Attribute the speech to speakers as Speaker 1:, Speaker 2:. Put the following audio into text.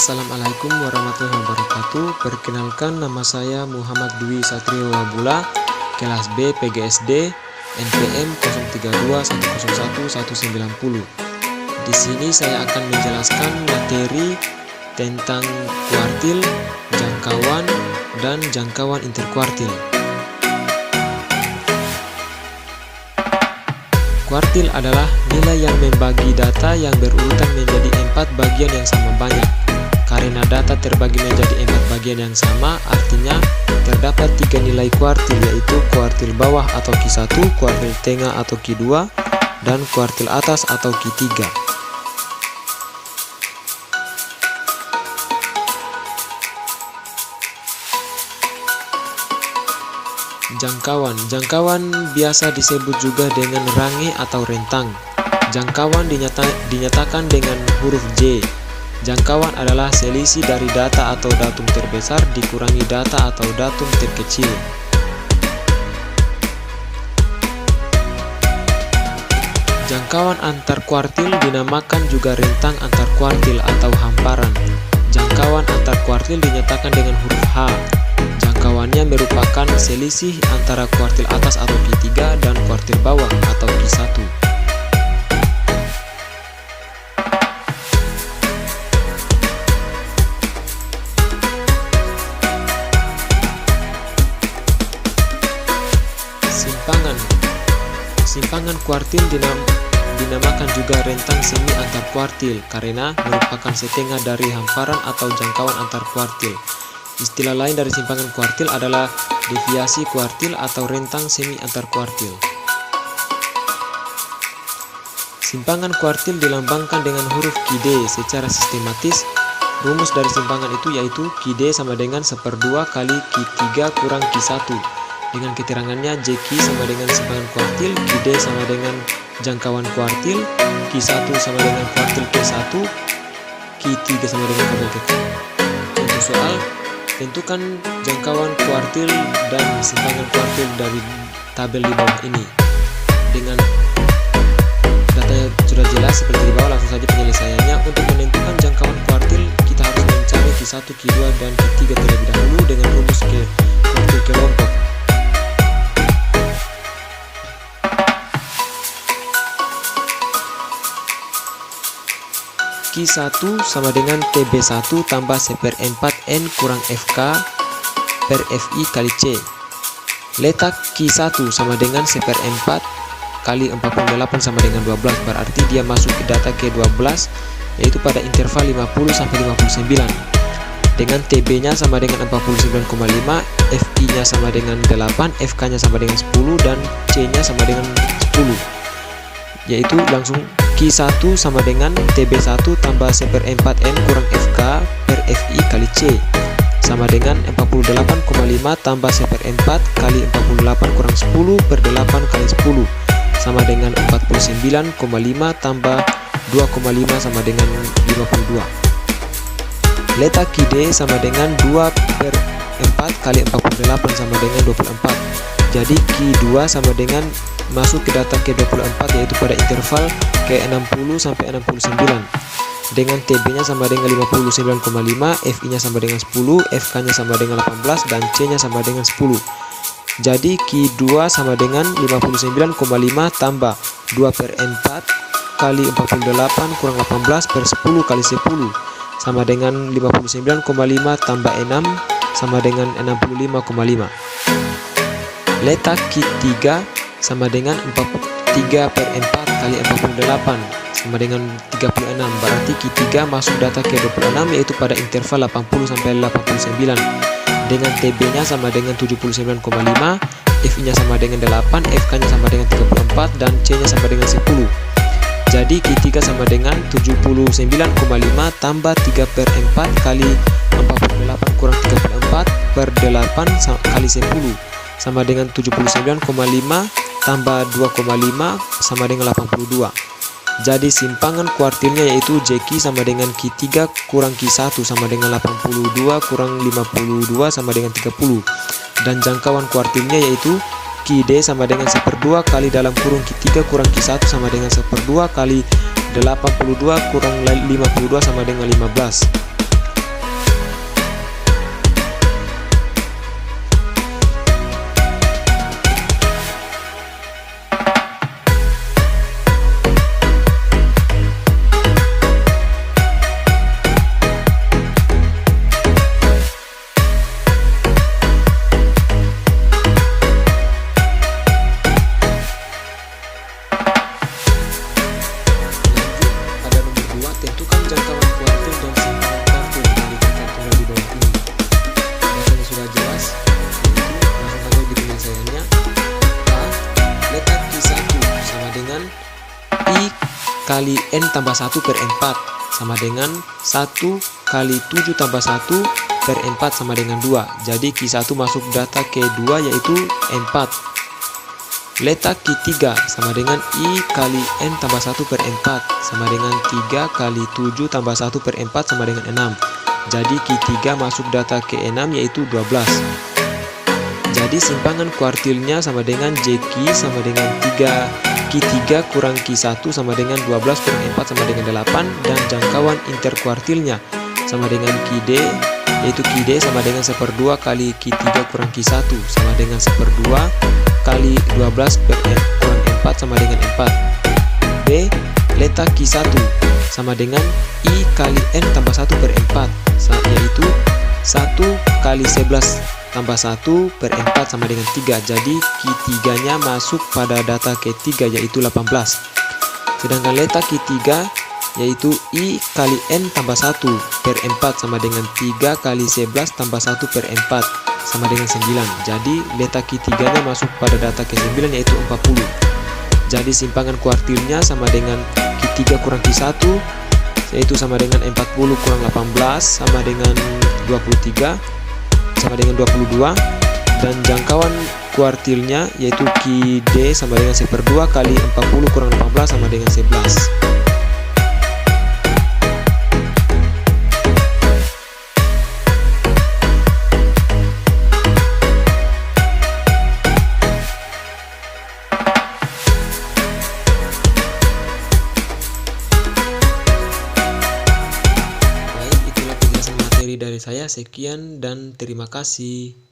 Speaker 1: Assalamualaikum warahmatullahi wabarakatuh. Perkenalkan, nama saya Muhammad Dwi Satrio Wabula, kelas B PGSD, NPM 0321011190. Di sini saya akan menjelaskan materi tentang kuartil, jangkauan, dan jangkauan interkuartil. Kuartil adalah nilai yang membagi data yang berurutan menjadi 4 bagian yang sama banyak. Karena data terbagi menjadi 4 bagian yang sama, artinya terdapat 3 nilai kuartil, yaitu kuartil bawah atau Q1, kuartil tengah atau Q2, dan kuartil atas atau Q3. Jangkauan biasa disebut juga dengan range atau rentang. Jangkauan dinyatakan dengan huruf J. Jangkauan adalah selisih dari data atau datum terbesar dikurangi data atau datum terkecil. Jangkauan antar kuartil dinamakan juga rentang antar kuartil atau hamparan. Jangkauan antar kuartil dinyatakan dengan huruf H. Jangkauannya merupakan selisih antara kuartil atas atau Q3 dan kuartil bawah atau Q1. Simpangan kuartil dinamakan juga rentang semi antar kuartil karena merupakan setengah dari hamparan atau jangkauan antar kuartil. Istilah lain dari simpangan kuartil adalah deviasi kuartil atau rentang semi antar kuartil. Simpangan kuartil dilambangkan dengan huruf QD secara sistematis. Rumus dari simpangan itu yaitu QD sama dengan 1/2 kali Q3 kurang Q1. Dengan keterangannya, JQ sama dengan simpangan kuartil, QD sama dengan jangkauan kuartil, Q1 sama dengan kuartil Q1, Q3 sama dengan kabel Q3. Untuk soal, tentukan jangkauan kuartil dan simpangan kuartil dari tabel di bawah ini. Dengan datanya sudah jelas seperti di bawah, langsung saja penyelesaiannya. Untuk menentukan jangkauan kuartil, kita harus mencari Q1, Q2, dan Q3 terlebih dahulu dengan rumus kuartil kelompok. Q1 sama dengan TB1 tambah 1/4 N kurang FK per FI kali C. Letak Q1 sama dengan 1/4 kali 48 sama dengan 12, berarti dia masuk ke data ke-12, yaitu pada interval 50 sampai 59. Dengan TB nya sama dengan 49,5, FI nya sama dengan 8, FK nya sama dengan 10, dan C nya sama dengan 10, yaitu langsung Q1 sama dengan TB1 tambah 1/4 N kurang FK per FI kali C sama dengan 48,5 tambah 1/4 kali 48 kurang 10 per 8 kali 10 sama dengan 49,5 tambah 2,5 sama dengan 52. Letak QD sama dengan 2/4 kali 48 sama dengan 24. Jadi Q2 sama dengan masuk ke data ke-24, yaitu pada interval ke-60 sampai 69. Dengan TB nya sama dengan 59,5, FI nya sama dengan 10, FK nya sama dengan 18, dan C nya sama dengan 10. Jadi Q2 sama dengan 59,5 tambah 2/4 kali 48 kurang 18 per 10 kali 10 sama dengan 59,5 tambah 6 sama dengan 65,5. Letak Q3 sama dengan 3/4 kali 48 sama dengan 36, berarti Q3 masuk data ke-26, yaitu pada interval 80 sampai 89. Dengan TB nya sama dengan 79,5, FI nya sama dengan 8, FK nya sama dengan 34, dan C nya sama dengan 10. Jadi Q3 sama dengan 79,5 tambah 3/4 kali 48 kurang 34 per 8 kali 10 sama dengan 79,5 tambah 2,5 sama dengan 82. Jadi simpangan kuartilnya yaitu JQ sama dengan Q3 kurang Q1 sama dengan 82 kurang 52 sama dengan 30. Dan jangkauan kuartilnya yaitu QD sama dengan 1/2 kali dalam kurung Q3 kurang Q1 sama dengan 1/2 kali 82 kurang 52 sama dengan 15. kali N tambah 1 per 4 sama dengan 1 kali 7 tambah 1 per 4 sama dengan 2. Jadi Q1 masuk data Q2 yaitu 4. Letak Q3 sama dengan I kali N tambah 1 per 4 sama dengan 3 kali 7 tambah 1 per 4 sama dengan 6. Jadi Q3 masuk data Q6 yaitu 12. Jadi simpangan kuartilnya sama dengan JQ sama dengan Q3 kurang Q1 sama dengan 12 kurang 4 sama dengan 8. Dan jangkauan interkuartilnya sama dengan QD, yaitu QD sama dengan 1/2 kali Q3 kurang Q1 sama dengan 1/2 kali 12 per N kurang 4 sama dengan 4. B. Letak Q1 sama dengan I kali N tambah 1 per 4 yaitu 1 kali 11 tambah 1 per 4 sama dengan 3. Jadi Q3 nya masuk pada data Q3 yaitu 18. Sedangkan letak Q3 yaitu I kali N tambah 1 per 4 sama dengan 3 kali 11 tambah 1 per 4 sama dengan 9. Jadi letak Q3 nya masuk pada data Q9 yaitu 40. Jadi simpangan kuartilnya sama dengan Q3 kurang Q1 yaitu sama dengan 40 kurang 18 sama dengan 23 sama dengan 22. Dan jangkauan kuartilnya yaitu QD sama dengan 1/2 kali 40 kurang 18 sama dengan 11. Dari saya, sekian dan terima kasih.